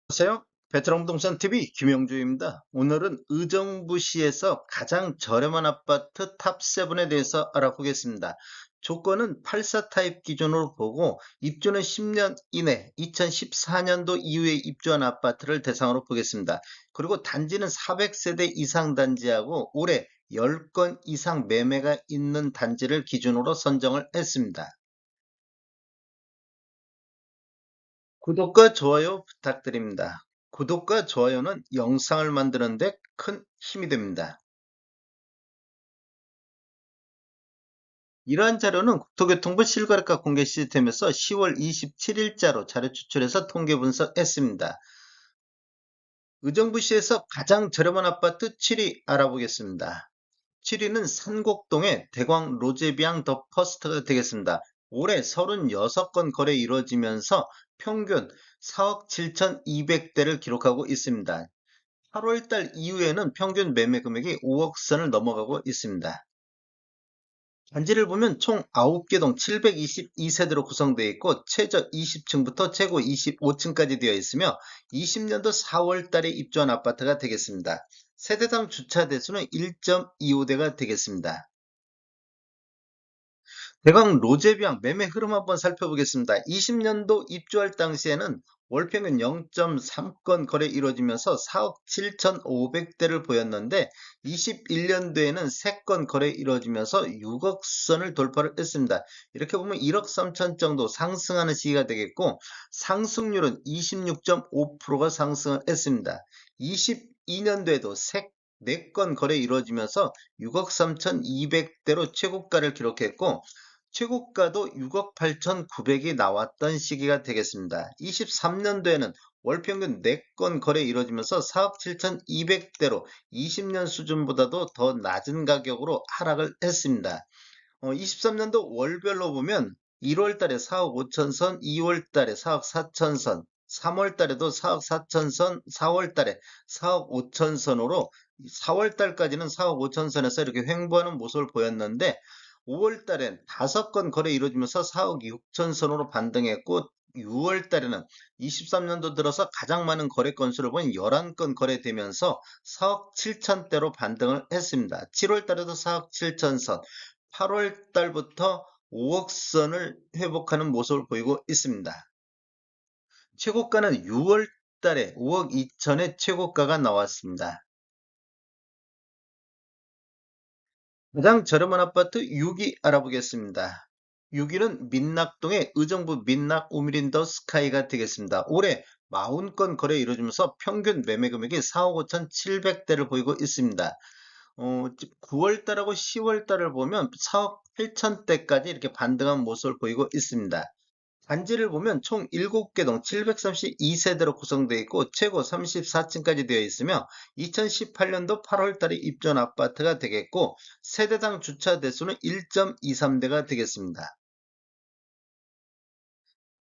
안녕하세요. 베테랑 부동산 TV 김영주입니다. 오늘은 의정부시에서 가장 저렴한 아파트 탑7에 대해서 알아보겠습니다. 조건은 84 타입 기준으로 보고 입주는 10년 이내 2014년도 이후에 입주한 아파트를 대상으로 보겠습니다. 그리고 단지는 400세대 이상 단지하고 올해 10건 이상 매매가 있는 단지를 기준으로 선정을 했습니다. 구독과 좋아요 부탁드립니다. 구독과 좋아요는 영상을 만드는 데 큰 힘이 됩니다. 이러한 자료는 국토교통부 실거래가 공개 시스템에서 10월 27일자로 자료 추출해서 통계 분석했습니다. 의정부시에서 가장 저렴한 아파트 7위 알아보겠습니다. 7위는 산곡동의 대광 로제비앙 더 퍼스트가 되겠습니다. 올해 36건 거래 이루어지면서 평균 4억 7,200대를 기록하고 있습니다. 8월 달 이후에는 평균 매매 금액이 5억 선을 넘어가고 있습니다. 단지를 보면 총 9개 동 722세대로 구성되어 있고 최저 20층부터 최고 25층까지 되어 있으며 20년도 4월 달에 입주한 아파트가 되겠습니다. 세대당 주차 대수는 1.25대가 되겠습니다. 대강 로제비앙 매매 흐름 한번 살펴보겠습니다. 20년도 입주할 당시에는 월평균 0.3건 거래 이루어지면서 4억 7,500대를 보였는데 21년도에는 3건 거래 이루어지면서 6억 선을 돌파를 했습니다. 이렇게 보면 1억 3천 정도 상승하는 시기가 되겠고 상승률은 26.5%가 상승을 했습니다. 22년도에도 4건 거래 이루어지면서 6억 3,200대로 최고가를 기록했고 최고가도 6억 8,900이 나왔던 시기가 되겠습니다. 23년도에는 월평균 4건 거래 이루어지면서 4억 7,200대로 20년 수준보다도 더 낮은 가격으로 하락을 했습니다. 23년도 월별로 보면 1월 달에 4억 5천 선, 2월 달에 4억 4천 선, 3월 달에도 4억 4천 선, 4월 달에 4억 5천 선으로 4월 달까지는 4억 5천 선에서 이렇게 횡보하는 모습을 보였는데 5월 달엔 5건 거래 이루어지면서 4억 6천 선으로 반등했고 6월 달에는 23년도 들어서 가장 많은 거래 건수를 본 11건 거래되면서 4억 7천대로 반등을 했습니다. 7월 달에도 4억 7천 선, 8월 달부터 5억 선을 회복하는 모습을 보이고 있습니다. 최고가는 6월 달에 5억 2천의 최고가가 나왔습니다. 가장 저렴한 아파트 6위 알아보겠습니다. 6위는 민낙동의 의정부 민낙 우미린더 스카이가 되겠습니다. 올해 40건 거래 이루어지면서 평균 매매 금액이 4억 5천 7백대를 보이고 있습니다. 9월 달하고 10월 달을 보면 4억 8천대까지 이렇게 반등한 모습을 보이고 있습니다. 단지를 보면 총 7개 동 732세대로 구성되어 있고 최고 34층까지 되어 있으며 2018년도 8월 달에 입주한 아파트가 되겠고 세대당 주차 대수는 1.23대가 되겠습니다.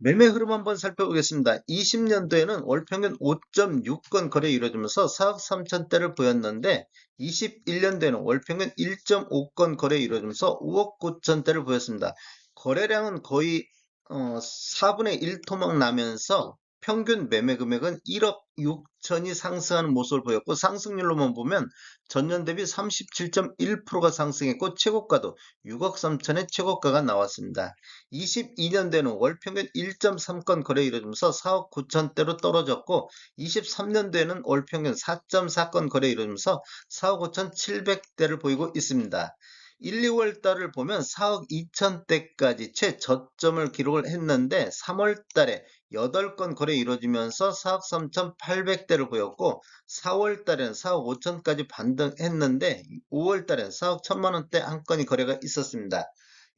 매매 흐름 한번 살펴보겠습니다. 20년도에는 월 평균 5.6건 거래 이루어지면서 4억 3천대를 보였는데 21년도에는 월 평균 1.5건 거래 이루어지면서 5억 9천대를 보였습니다. 거래량은 거의 4분의 1 토막 나면서 평균 매매 금액은 1억 6천이 상승하는 모습을 보였고 상승률로만 보면 전년 대비 37.1%가 상승했고 최고가도 6억 3천의 최고가가 나왔습니다. 22년도에는 월 평균 1.3건 거래 이루어지면서 4억 9천대로 떨어졌고 23년도에는 월 평균 4.4건 거래 이루어지면서 4억 5천 7백대를 보이고 있습니다. 1, 2월 달을 보면 4억 2천대까지 최저점을 기록을 했는데 3월 달에 8건 거래 이루어지면서 4억 3,800대를 보였고 4월 달에는 4억 5천까지 반등했는데 5월 달에는 4억 1천만 원대 한 건이 거래가 있었습니다.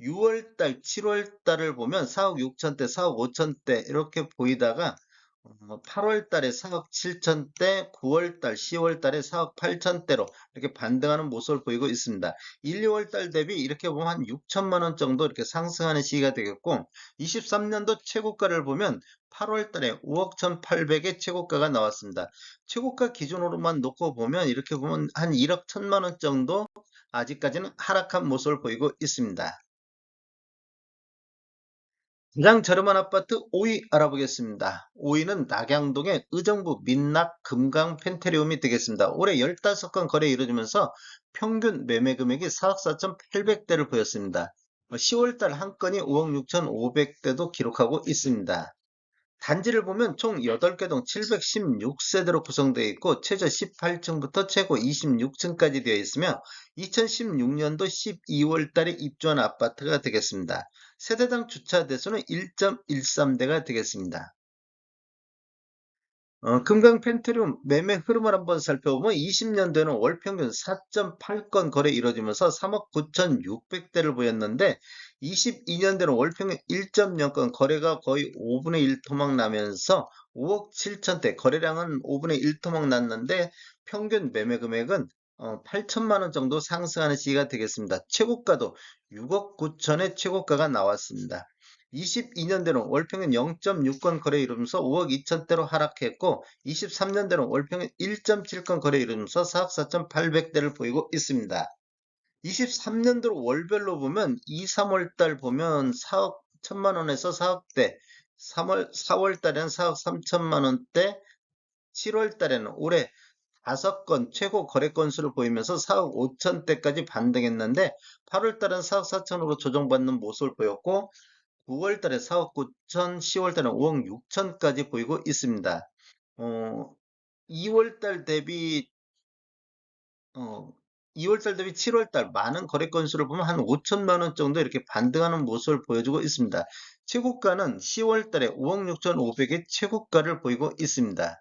6월 달, 7월 달을 보면 4억 6천대, 4억 5천대 이렇게 보이다가 8월 달에 4억 7천대, 9월 달, 10월 달에 4억 8천대로 이렇게 반등하는 모습을 보이고 있습니다. 1, 2월 달 대비 이렇게 보면 한 6천만 원 정도 이렇게 상승하는 시기가 되겠고 23년도 최고가를 보면 8월 달에 5억 1,800의 최고가가 나왔습니다. 최고가 기준으로만 놓고 보면 이렇게 보면 한 1억 1천만 원 정도 아직까지는 하락한 모습을 보이고 있습니다. 가장 저렴한 아파트 5위 알아보겠습니다. 5위는 낙양동의 의정부 민락 금강 펜테리움이 되겠습니다. 올해 15건 거래 이루어지면서 평균 매매 금액이 4억 4,800대를 보였습니다. 10월달 한 건이 5억 6,500대도 기록하고 있습니다. 단지를 보면 총 8개 동 716세대로 구성되어 있고 최저 18층부터 최고 26층까지 되어 있으며 2016년도 12월 달에 입주한 아파트가 되겠습니다. 세대당 주차 대수는 1.13대가 되겠습니다. 금강 펜트륨 매매 흐름을 한번 살펴보면 20년도에는 월 평균 4.8건 거래 이루어지면서 3억 9,600대를 보였는데 22년도에는 월 평균 1.0건 거래가 거의 5분의 1 토막 나면서 5억 7천대 거래량은 5분의 1 토막 났는데 평균 매매 금액은 8천만 원 정도 상승하는 시기가 되겠습니다. 최고가도 6억 9천의 최고가가 나왔습니다. 22년대는 월평균 0.6건 거래 이루면서 5억 2천대로 하락했고 23년대는 월평균 1.7건 거래 이루면서 4억 4,800대를 보이고 있습니다. 23년도로 월별로 보면 2, 3월 달 보면 4억 1천만 원에서 4억대, 4월 달에는 4억 3천만 원대, 7월 달에는 올해 5건 최고 거래 건수를 보이면서 4억 5천대까지 반등했는데 8월 달은 4억 4천으로 조정받는 모습을 보였고 9월 달에 4억 9천, 10월 달에 5억 6천까지 보이고 있습니다. 어, 2월 달 대비, 어, 2월 달 대비 7월 달 많은 거래 건수를 보면 한 5천만 원 정도 이렇게 반등하는 모습을 보여주고 있습니다. 최고가는 10월 달에 5억 6천5백의 최고가를 보이고 있습니다.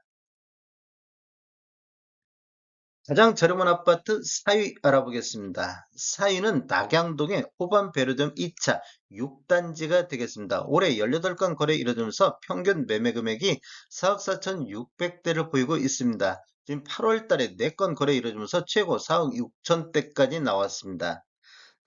가장 저렴한 아파트 4위 알아보겠습니다. 4위는 낙양동의 호반 베르점 2차 6단지가 되겠습니다. 올해 18건 거래 이루어지면서 평균 매매 금액이 4억 4,600대를 보이고 있습니다. 지금 8월 달에 4건 거래 이루어지면서 최고 4억 6천대까지 나왔습니다.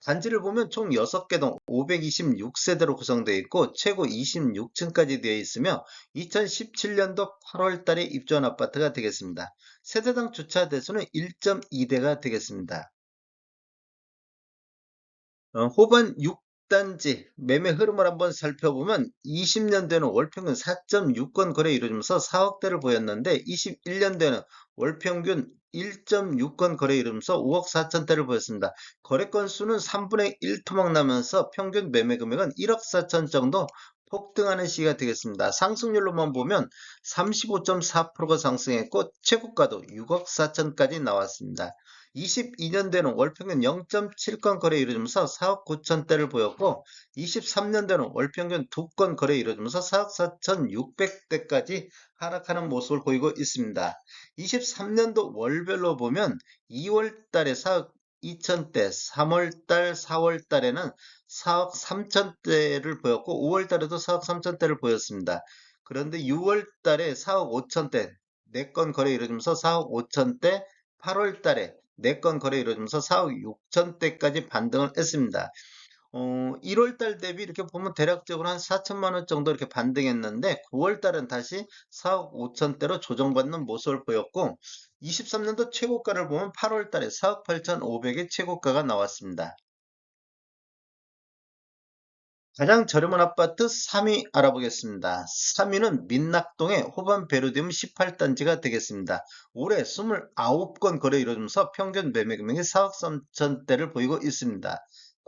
단지를 보면 총 6개 동 526세대로 구성되어 있고 최고 26층까지 되어 있으며 2017년도 8월 달에 입주한 아파트가 되겠습니다. 세대당 주차 대수는 1.2대가 되겠습니다. 호반 6단지 매매 흐름을 한번 살펴보면 20년대는 월평균 4.6건 거래 이루어지면서 4억대를 보였는데 21년대는 월평균 1.6건 거래 이루면서 5억 4천대를 보였습니다. 거래 건수는 3분의 1 토막 나면서 평균 매매 금액은 1억 4천 정도 폭등하는 시기가 되겠습니다. 상승률로만 보면 35.4%가 상승했고 최고가도 6억 4천까지 나왔습니다. 22년대는 월평균 0.7건 거래 이루어지면서 4억 9천대를 보였고 23년대는 월평균 2건 거래 이루어지면서 4억 4,600대까지 하락하는 모습을 보이고 있습니다. 23년도 월별로 보면 2월 달에 4억 2천대, 3월 달, 4월 달에는 4억 3천대를 보였고 5월 달에도 4억 3천대를 보였습니다. 그런데 6월 달에 4억 5천대, 4건 거래 이루어지면서 4억 5천대, 8월 달에 4건 거래 이루어지면서 4억 6천대까지 반등을 했습니다. 1월 달 대비 이렇게 보면 대략적으로 한 4천만 원 정도 이렇게 반등했는데 9월 달은 다시 4억 5천대로 조정받는 모습을 보였고 23년도 최고가를 보면 8월 달에 4억 8천5백의 최고가가 나왔습니다. 가장 저렴한 아파트 3위 알아보겠습니다. 3위는 민락동의 호반 베르디움 18단지가 되겠습니다. 올해 29건 거래 이루어지면서 평균 매매 금액이 4억 3천대를 보이고 있습니다.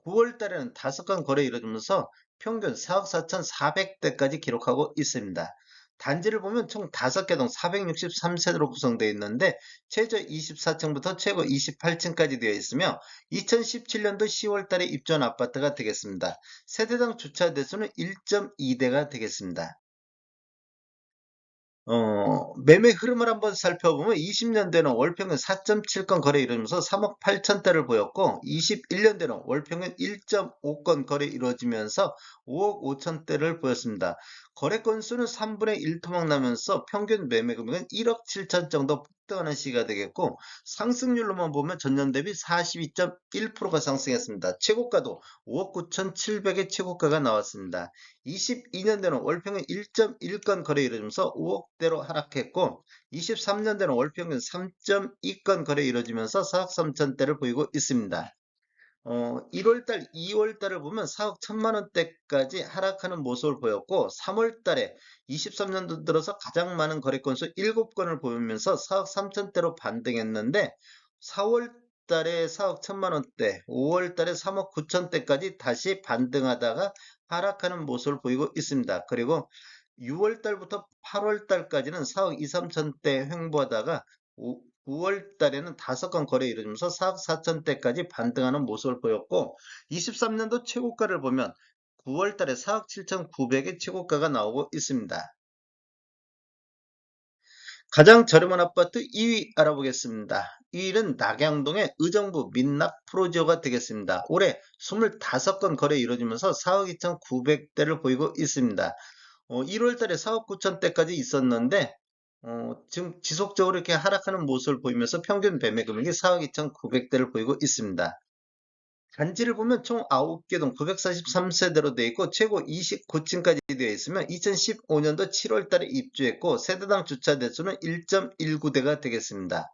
9월 달에는 5건 거래 이루어지면서 평균 4억 4,400대까지 기록하고 있습니다. 단지를 보면 총 5개 동 463세대로 구성되어 있는데 최저 24층부터 최고 28층까지 되어 있으며 2017년도 10월 달에 입주한 아파트가 되겠습니다. 세대당 주차 대수는 1.2대가 되겠습니다. 매매 흐름을 한번 살펴보면 20년대는 월평균 4.7건 거래 이루면서 3억 8천대를 보였고 21년대는 월평균 1.5건 거래 이루어지면서 5억 5천대를 보였습니다. 거래 건수는 3분의 1 토막 나면서 평균 매매 금액은 1억 7천 정도 폭등하는 시기가 되겠고 상승률로만 보면 전년 대비 42.1%가 상승했습니다. 최고가도 5억 9천7백의 최고가가 나왔습니다. 22년대는 월평균 1.1건 거래 이루어지면서 5억대로 하락했고 23년대는 월평균 3.2건 거래 이루어지면서 4억 3천대를 보이고 있습니다. 1월달, 2월달을 보면 4억 1천만 원대까지 하락하는 모습을 보였고 3월달에 23년도 들어서 가장 많은 거래 건수 7건을 보이면서 4억 3천대로 반등했는데 4월달에 4억 1천만 원대, 5월달에 3억 9천대까지 다시 반등하다가 하락하는 모습을 보이고 있습니다. 그리고 6월달부터 8월달까지는 4억 2, 3천대 횡보하다가 9월 달에는 5건 거래 이루어지면서 4억 4천대까지 반등하는 모습을 보였고 23년도 최고가를 보면 9월 달에 4억 7천9백의 최고가가 나오고 있습니다. 가장 저렴한 아파트 2위 알아보겠습니다. 2위는 낙양동의 의정부 민락 프로지오가 되겠습니다. 올해 25건 거래 이루어지면서 4억 2천9백대를 보이고 있습니다. 1월 달에 4억 9천대까지 있었는데 지금 지속적으로 이렇게 하락하는 모습을 보이면서 평균 매매 금액이 4억 2천9백대를 보이고 있습니다. 단지를 보면 총 9개 동 943세대로 되어 있고 최고 29층까지 되어 있으면 2015년도 7월 달에 입주했고 세대당 주차 대수는 1.19대가 되겠습니다.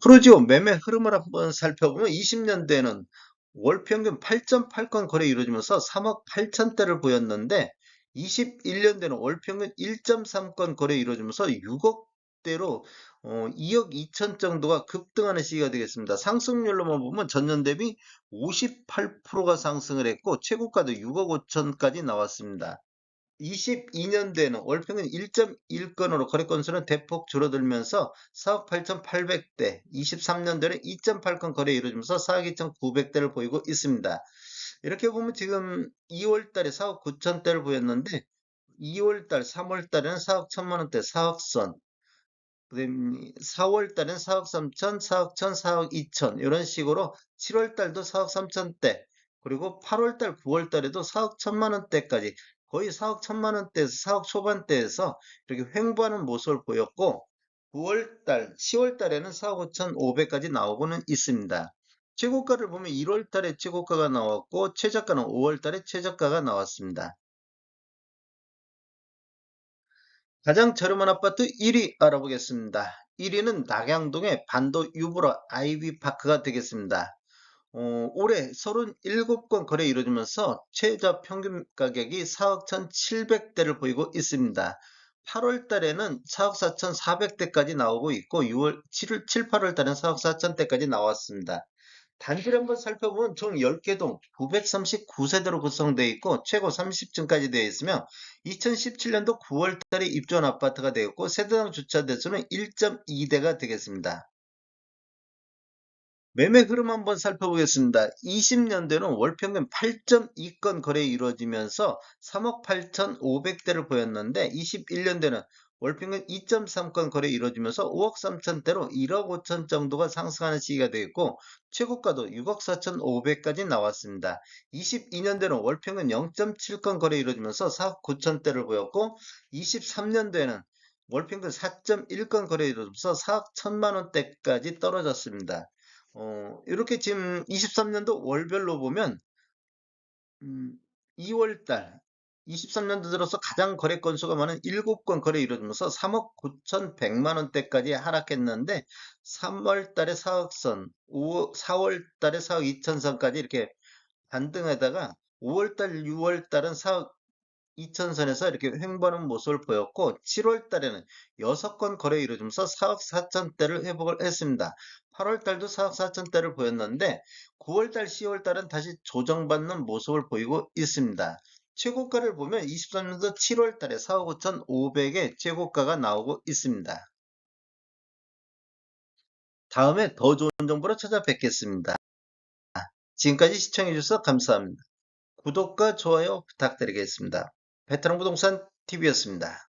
프로지오 매매 흐름을 한번 살펴보면 20년대에는 월 평균 8.8건 거래 이루어지면서 3억 8천대를 보였는데 21년대는 월 평균 1.3건 거래 이루어지면서 6억대로 2억 2천 정도가 급등하는 시기가 되겠습니다. 상승률로만 보면 전년 대비 58%가 상승을 했고 최고가도 6억 5천까지 나왔습니다. 22년도에는 월 평균 1.1건으로 거래 건수는 대폭 줄어들면서 4억 8,800대, 23년도에는 2.8건 거래 이루어지면서 4억 2,900대를 보이고 있습니다. 이렇게 보면 지금 2월 달에 4억 9천대를 보였는데 2월 달, 3월 달에는 4억 1천만 원대, 4억 선, 그다음에 4월 달엔 4억 3천, 4억 1천, 4억 2천 이런 식으로 7월 달도 4억 3천대 그리고 8월 달, 9월 달에도 4억 1천만 원대까지 거의 4억 1천만 원대에서 4억 초반대에서 이렇게 횡보하는 모습을 보였고 9월 달, 10월 달에는 4억 5천 5백까지 나오고는 있습니다. 최고가를 보면 1월 달에 최고가가 나왔고 최저가는 5월 달에 최저가가 나왔습니다. 가장 저렴한 아파트 1위 알아보겠습니다. 1위는 낙양동의 반도 유브라 아이비파크가 되겠습니다. 올해 37건 거래 이루어지면서 최저 평균 가격이 4억 1,700대를 보이고 있습니다. 8월 달에는 4억 4,400대까지 나오고 있고 6월 7, 8월 달에는 4억 4천대까지 나왔습니다. 단지를 한번 살펴보면 총 10개 동 939세대로 구성되어 있고 최고 30층까지 되어 있으며 2017년도 9월 달에 입주한 아파트가 되었고 세대당 주차 대수는 1.2대가 되겠습니다. 매매 흐름 한번 살펴보겠습니다. 20년대는 월 평균 8.2건 거래 이루어지면서 3억 8,500대를 보였는데 21년대는 월 평균 2.3건 거래 이루어지면서 5억 3천대로 1억 5천 정도가 상승하는 시기가 되었고 최고가도 6억 4천5백까지 나왔습니다. 22년대는 월 평균 0.7건 거래 이루어지면서 4억 9천대를 보였고 23년도에는 월 평균 4.1건 거래 이루어지면서 4억 1천만 원대까지 떨어졌습니다. 이렇게 지금 23년도 월별로 보면 2월 달 23년도 들어서 가장 거래 건수가 많은 7건 거래 이루어지면서 3억 9천100만 원대까지 하락했는데 3월 달에 4억 선, 4월 달에 4억 2천 선까지 이렇게 반등하다가 5월 달, 6월 달은 4억 2천선에서 이렇게 횡보하는 모습을 보였고 7월 달에는 6건 거래 이루어지면서 4억 4천대를 회복을 했습니다. 8월 달도 4억 4천대를 보였는데 9월 달, 10월 달은 다시 조정받는 모습을 보이고 있습니다. 최고가를 보면 23년도 7월 달에 4억 5천5백의 최고가가 나오고 있습니다. 다음에 더 좋은 정보로 찾아뵙겠습니다. 지금까지 시청해주셔서 감사합니다. 구독과 좋아요 부탁드리겠습니다. 베테랑 부동산 TV였습니다.